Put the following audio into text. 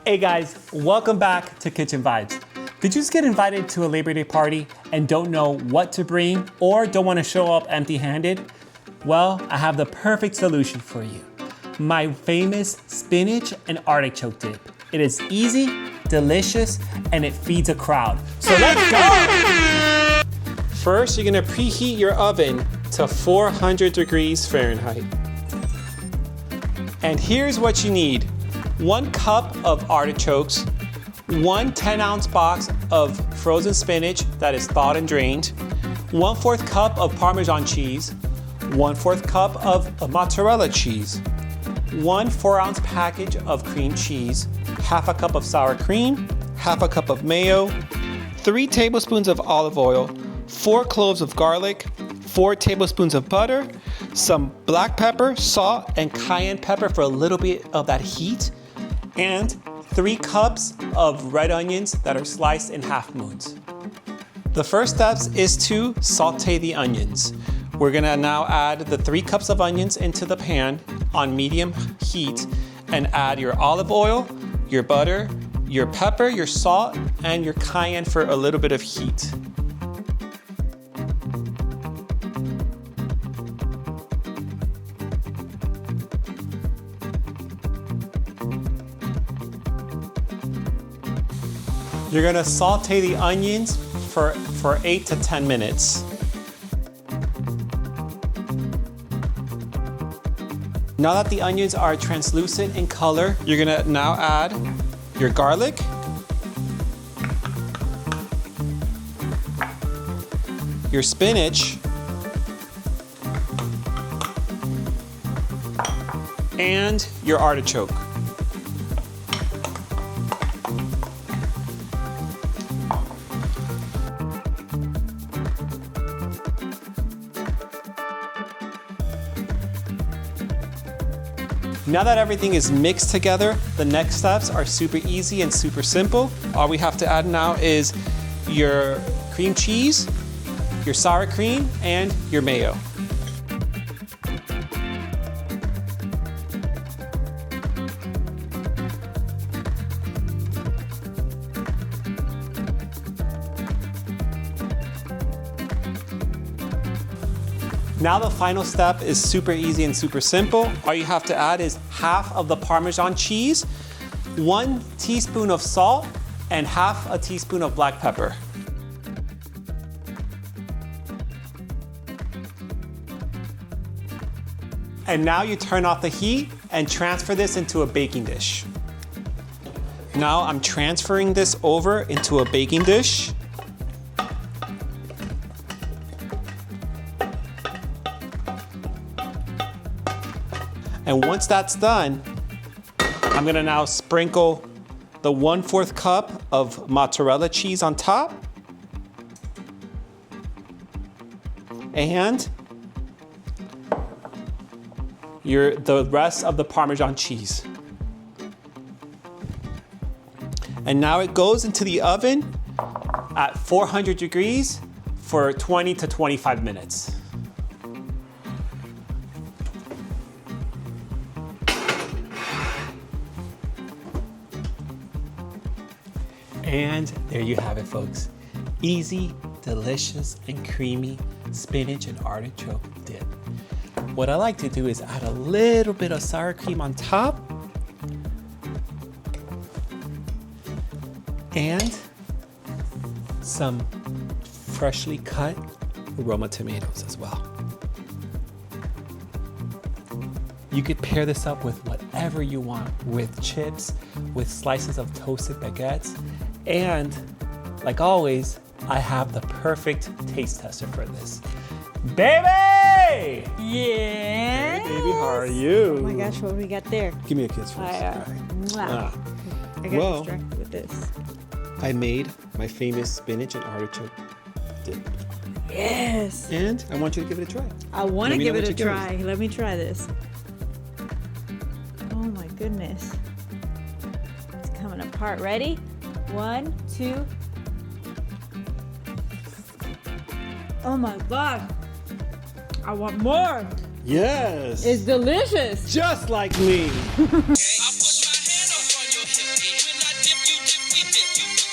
Hey guys, welcome back to Kitchen Vibes. Did you just get invited to a Labor Day party and don't know what to bring or don't want to show up empty-handed? Well, I have the perfect solution for you. My famous spinach and artichoke dip. It is easy, delicious, and it feeds a crowd. So let's go! First, you're gonna preheat your oven to 400 degrees Fahrenheit. And here's what you need. 1 cup of artichokes, 1 10-ounce box of frozen spinach that is thawed and drained, 1/4 cup of Parmesan cheese, 1/4 cup of mozzarella cheese, 1 4-ounce package of cream cheese, 1/2 cup of sour cream, 1/2 cup of mayo, 3 tablespoons of olive oil, 4 cloves of garlic, 4 tablespoons of butter, some black pepper, salt, and cayenne pepper for a little bit of that heat, and 3 cups of red onions that are sliced in half moons. The first step is to saute the onions. We're gonna now add the 3 cups of onions into the pan on medium heat and add your olive oil, your butter, your pepper, your salt, and your cayenne for a little bit of heat. You're gonna saute the onions for 8 to 10 minutes. Now that the onions are translucent in color, you're gonna now add your garlic, your spinach, and your artichoke. Now that everything is mixed together, the next steps are super easy and super simple. All we have to add now is your cream cheese, your sour cream, and your mayo. Now the final step is super easy and super simple. All you have to add is 1/2 of the Parmesan cheese, 1 teaspoon of salt, and 1/2 teaspoon of black pepper. And now you turn off the heat and transfer this into a baking dish. Now I'm transferring this over into a baking dish. And once that's done, I'm gonna now sprinkle the 1/4 cup of mozzarella cheese on top and the rest of the Parmesan cheese. And now it goes into the oven at 400 degrees for 20 to 25 minutes. And there you have it, folks. Easy, delicious, and creamy spinach and artichoke dip. What I like to do is add a little bit of sour cream on top and some freshly cut Roma tomatoes as well. You could pair this up with whatever you want, with chips, with slices of toasted baguettes, and like always, I have the perfect taste tester for this. Baby! Yes. Hey, baby, how are you? Oh my gosh, what do we got there? Give me a kiss first. I got distracted with this. I made my famous spinach and artichoke dip. Yes. And I want you to give it a try. I want to give it a try. Goes. Let me try this. Oh my goodness. It's coming apart. Ready? 1, 2. Oh my God. I want more. Yes. It's delicious. Just like me. dip.